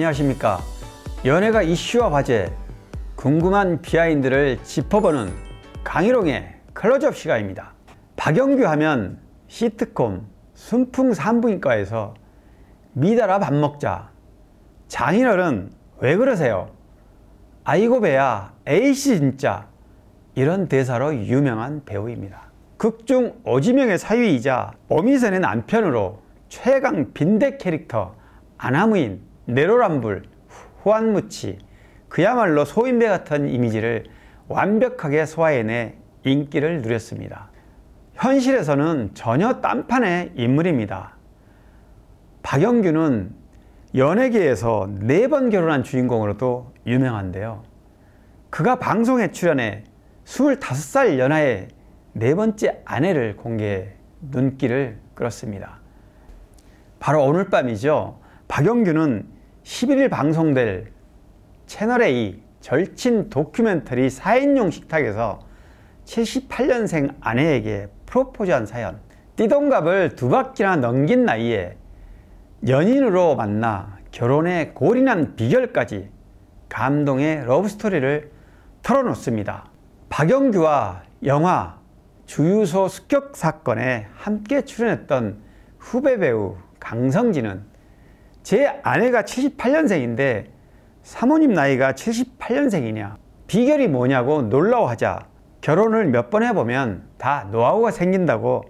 안녕하십니까. 연애가 이슈와 화제, 궁금한 비하인드를 짚어보는 강희롱의 클로즈업 시간입니다. 박영규 하면 시트콤 순풍산부인과에서 미달아 밥 먹자, 장인어른 왜 그러세요, 아이고 배야 에이씨 진짜, 이런 대사로 유명한 배우입니다. 극중 오지명의 사위이자 오미선의 남편으로 최강 빈대 캐릭터 아나무인, 내로남불, 후안무치, 그야말로 소인배 같은 이미지를 완벽하게 소화해내 인기를 누렸습니다. 현실에서는 전혀 딴판의 인물입니다. 박영규는 연예계에서 4번 결혼한 주인공으로도 유명한데요. 그가 방송에 출연해 25살 연하의 4번째 아내를 공개해 눈길을 끌었습니다. 바로 오늘 밤이죠. 박영규는 11일 방송될 채널A 절친 다큐멘터리 4인용 식탁에서 78년생 아내에게 프로포즈한 사연, 띠동갑을 2바퀴나 넘긴 나이에 연인으로 만나 결혼에 골인한 비결까지 감동의 러브스토리를 털어놓습니다. 박영규와 영화 주유소 습격 사건에 함께 출연했던 후배 배우 강성진은 제 아내가 78년생인데 사모님 나이가 78년생이냐, 비결이 뭐냐고 놀라워하자 결혼을 몇 번 해보면 다 노하우가 생긴다고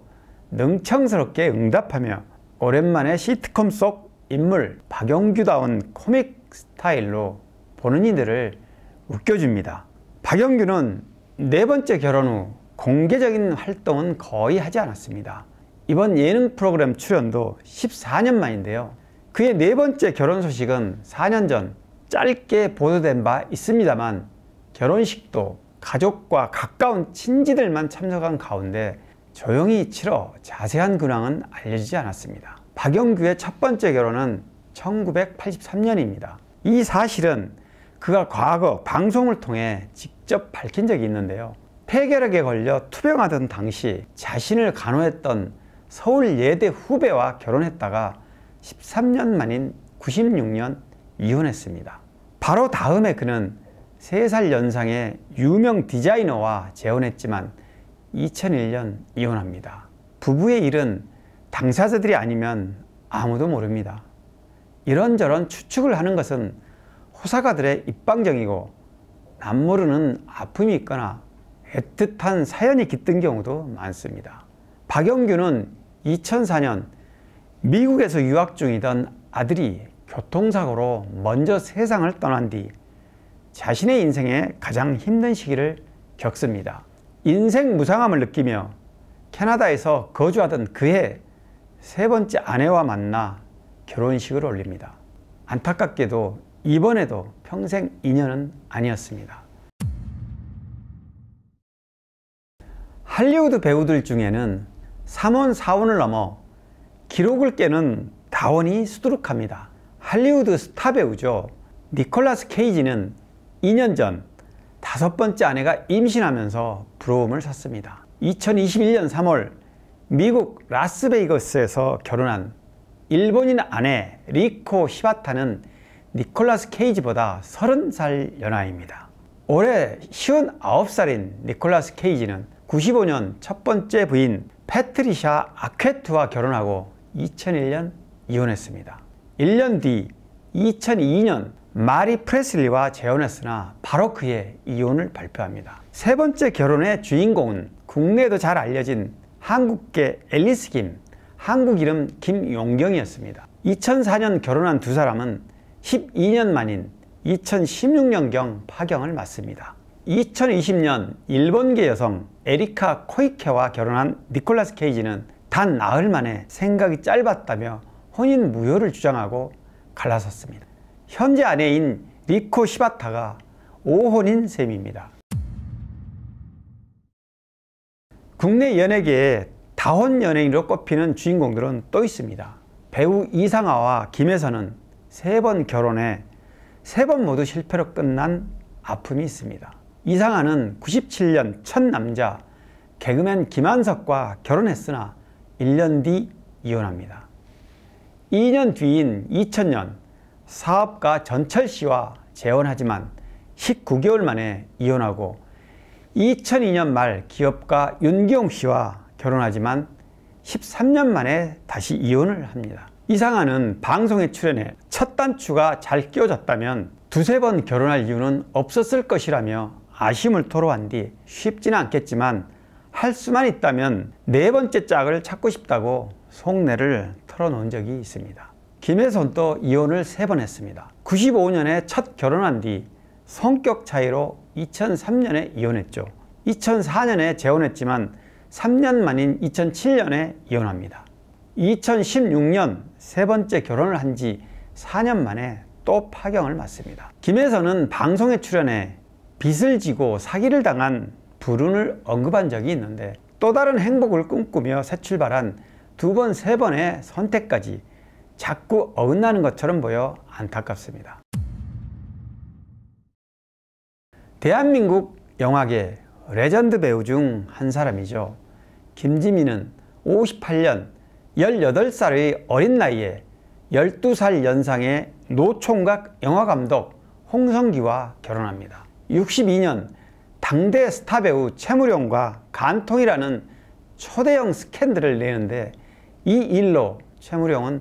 능청스럽게 응답하며 오랜만에 시트콤 속 인물 박영규다운 코믹 스타일로 보는 이들을 웃겨줍니다. 박영규는 4번째 결혼 후 공개적인 활동은 거의 하지 않았습니다. 이번 예능 프로그램 출연도 14년 만인데요. 그의 4번째 결혼 소식은 4년 전 짧게 보도된 바 있습니다만, 결혼식도 가족과 가까운 친지들만 참석한 가운데 조용히 치러 자세한 근황은 알려지지 않았습니다. 박영규의 첫 번째 결혼은 1983년입니다. 이 사실은 그가 과거 방송을 통해 직접 밝힌 적이 있는데요. 폐결핵에 걸려 투병하던 당시 자신을 간호했던 서울예대 후배와 결혼했다가 13년 만인 96년 이혼했습니다. 바로 다음에 그는 3살 연상의 유명 디자이너와 재혼했지만 2001년 이혼합니다. 부부의 일은 당사자들이 아니면 아무도 모릅니다. 이런저런 추측을 하는 것은 호사가들의 입방정이고 남모르는 아픔이 있거나 애틋한 사연이 깃든 경우도 많습니다. 박영규는 2004년 미국에서 유학 중이던 아들이 교통사고로 먼저 세상을 떠난 뒤 자신의 인생의 가장 힘든 시기를 겪습니다. 인생 무상함을 느끼며 캐나다에서 거주하던 그해 3번째 아내와 만나 결혼식을 올립니다. 안타깝게도 이번에도 평생 인연은 아니었습니다. 할리우드 배우들 중에는 3원, 4원을 넘어 기록을 깨는 다원이 수두룩합니다. 할리우드 스타 배우죠. 니콜라스 케이지는 2년 전 5번째 아내가 임신하면서 부러움을 샀습니다. 2021년 3월 미국 라스베이거스에서 결혼한 일본인 아내 리코 시바타는 니콜라스 케이지보다 30살 연하입니다. 올해 59살인 니콜라스 케이지는 95년 첫 번째 부인 패트리샤 아퀘트와 결혼하고 2001년 이혼했습니다. 1년 뒤 2002년 마리 프레슬리와 재혼했으나 바로 그해 이혼을 발표합니다. 3번째 결혼의 주인공은 국내에도 잘 알려진 한국계 앨리스 김, 한국 이름 김용경이었습니다. 2004년 결혼한 두 사람은 12년 만인 2016년경 파경을 맞습니다. 2020년 일본계 여성 에리카 코이케와 결혼한 니콜라스 케이지는 단 나흘 만에 생각이 짧았다며 혼인 무효를 주장하고 갈라섰습니다. 현재 아내인 리코 시바타가 5혼인 셈입니다. 국내 연예계에 다혼 연예인으로 꼽히는 주인공들은 또 있습니다. 배우 이상화와 김혜선은 3번 결혼해 3번 모두 실패로 끝난 아픔이 있습니다. 이상화는 97년 첫 남자 개그맨 김한석과 결혼했으나 1년 뒤 이혼합니다. 2년 뒤인 2000년 사업가 전철 씨와 재혼하지만 19개월 만에 이혼하고 2002년 말 기업가 윤기용 씨와 결혼하지만 13년 만에 다시 이혼을 합니다. 이상하는 방송에 출연해 첫 단추가 잘 끼워졌다면 두세 번 결혼할 이유는 없었을 것이라며 아쉬움을 토로한 뒤 쉽지는 않겠지만 할 수만 있다면 네 번째 짝을 찾고 싶다고 속내를 털어놓은 적이 있습니다. 김혜선도 이혼을 3번 했습니다. 95년에 첫 결혼한 뒤 성격 차이로 2003년에 이혼했죠. 2004년에 재혼했지만 3년 만인 2007년에 이혼합니다. 2016년 세 번째 결혼을 한 지 4년 만에 또 파경을 맞습니다. 김혜선은 방송에 출연해 빚을 지고 사기를 당한 불운을 언급한 적이 있는데 또 다른 행복을 꿈꾸며 새 출발한 두 번, 세 번의 선택까지 자꾸 어긋나는 것처럼 보여 안타깝습니다. 대한민국 영화계 레전드 배우 중 한 사람이죠. 김지민은 58년 18살의 어린 나이에 12살 연상의 노총각 영화감독 홍성기와 결혼합니다. 62년 당대 스타 배우 최무룡과 간통이라는 초대형 스캔들을 내는데 이 일로 최무룡은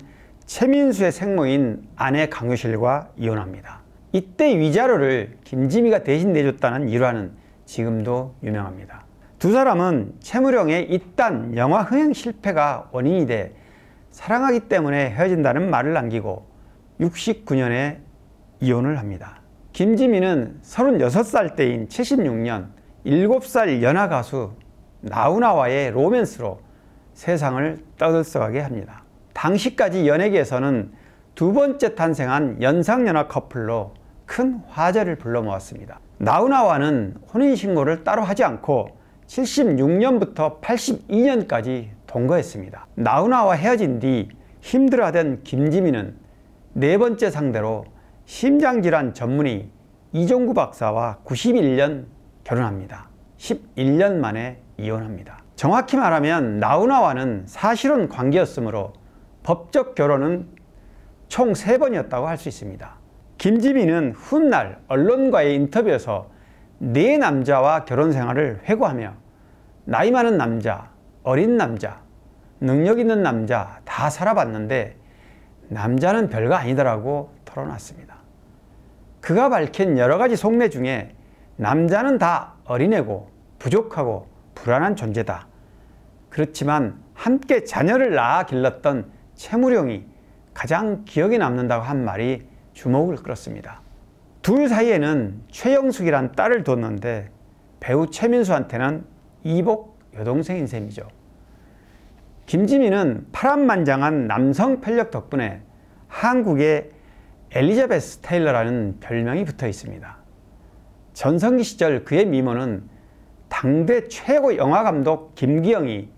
최민수의 생모인 아내 강효실과 이혼합니다. 이때 위자료를 김지미가 대신 내줬다는 일화는 지금도 유명합니다. 두 사람은 최무룡의 이딴 영화 흥행 실패가 원인이 돼 사랑하기 때문에 헤어진다는 말을 남기고 69년에 이혼을 합니다. 김지미는 36살 때인 76년 7살 연하 가수 나훈아와의 로맨스로 세상을 떠들썩하게 합니다. 당시까지 연예계에서는 두 번째 탄생한 연상연하 커플로 큰 화제를 불러 모았습니다. 나훈아와는 혼인신고를 따로 하지 않고 76년부터 82년까지 동거했습니다. 나훈아와 헤어진 뒤 힘들어하던 김지미는 네 번째 상대로 심장질환 전문의 이종구 박사와 91년 결혼합니다. 11년 만에 이혼합니다. 정확히 말하면 나훈아와는 사실혼 관계였으므로 법적 결혼은 총 3번이었다고 할 수 있습니다. 김지미는 훗날 언론과의 인터뷰에서 네 남자와 결혼 생활을 회고하며 나이 많은 남자, 어린 남자, 능력 있는 남자 다 살아봤는데 남자는 별거 아니더라고 털어놨습니다. 그가 밝힌 여러 가지 속내 중에 남자는 다 어린애고 부족하고 불안한 존재다. 그렇지만 함께 자녀를 낳아 길렀던 최무룡이 가장 기억에 남는다고 한 말이 주목을 끌었습니다. 둘 사이에는 최영숙이란 딸을 뒀는데 배우 최민수한테는 이복 여동생인 셈이죠. 김지민은 파란만장한 남성 편력 덕분에 한국의 엘리자베스 테일러라는 별명이 붙어 있습니다. 전성기 시절 그의 미모는 당대 최고 영화감독 김기영이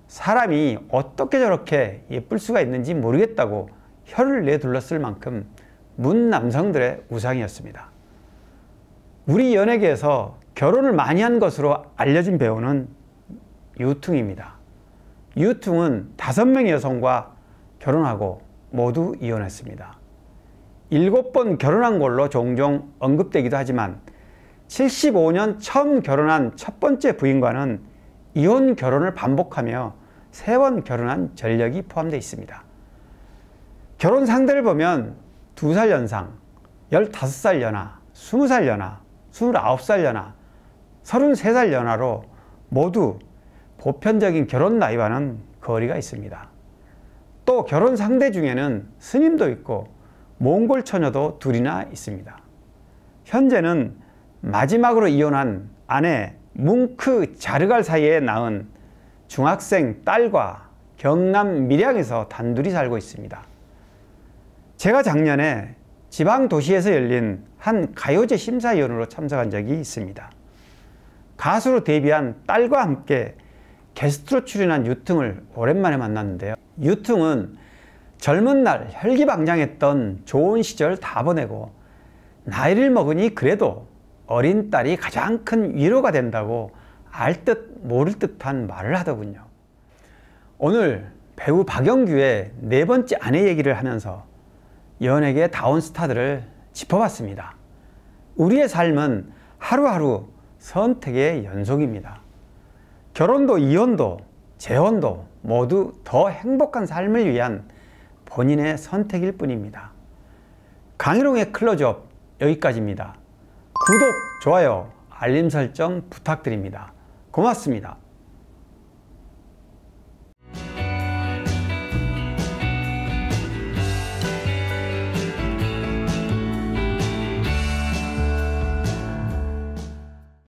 사람이 어떻게 저렇게 예쁠 수가 있는지 모르겠다고 혀를 내둘렀을 만큼 문 남성들의 우상이었습니다. 우리 연예계에서 결혼을 많이 한 것으로 알려진 배우는 유퉁입니다. 유퉁은 5명의 여성과 결혼하고 모두 이혼했습니다. 7번 결혼한 걸로 종종 언급되기도 하지만 75년 처음 결혼한 첫 번째 부인과는 이혼 결혼을 반복하며 3번 결혼한 전력이 포함되어 있습니다. 결혼 상대를 보면 2살 연상, 15살 연하, 20살 연하, 29살 연하, 33살 연하로 모두 보편적인 결혼 나이와는 거리가 있습니다. 또 결혼 상대 중에는 스님도 있고 몽골 처녀도 둘이나 있습니다. 현재는 마지막으로 이혼한 아내 뭉크 자르갈 사이에 낳은 중학생 딸과 경남 밀양에서 단둘이 살고 있습니다. 제가 작년에 지방 도시에서 열린 한 가요제 심사위원으로 참석한 적이 있습니다. 가수로 데뷔한 딸과 함께 게스트로 출연한 유퉁을 오랜만에 만났는데요. 유퉁은 젊은 날 혈기방장했던 좋은 시절 다 보내고 나이를 먹으니 그래도 어린 딸이 가장 큰 위로가 된다고 알 듯 모를 듯한 말을 하더군요. 오늘 배우 박영규의 네 번째 아내 얘기를 하면서 연예계 다운 스타들을 짚어봤습니다. 우리의 삶은 하루하루 선택의 연속입니다. 결혼도 이혼도 재혼도 모두 더 행복한 삶을 위한 본인의 선택일 뿐입니다. 강희롱의 클로즈업 여기까지입니다. 구독, 좋아요, 알림 설정 부탁드립니다. 고맙습니다.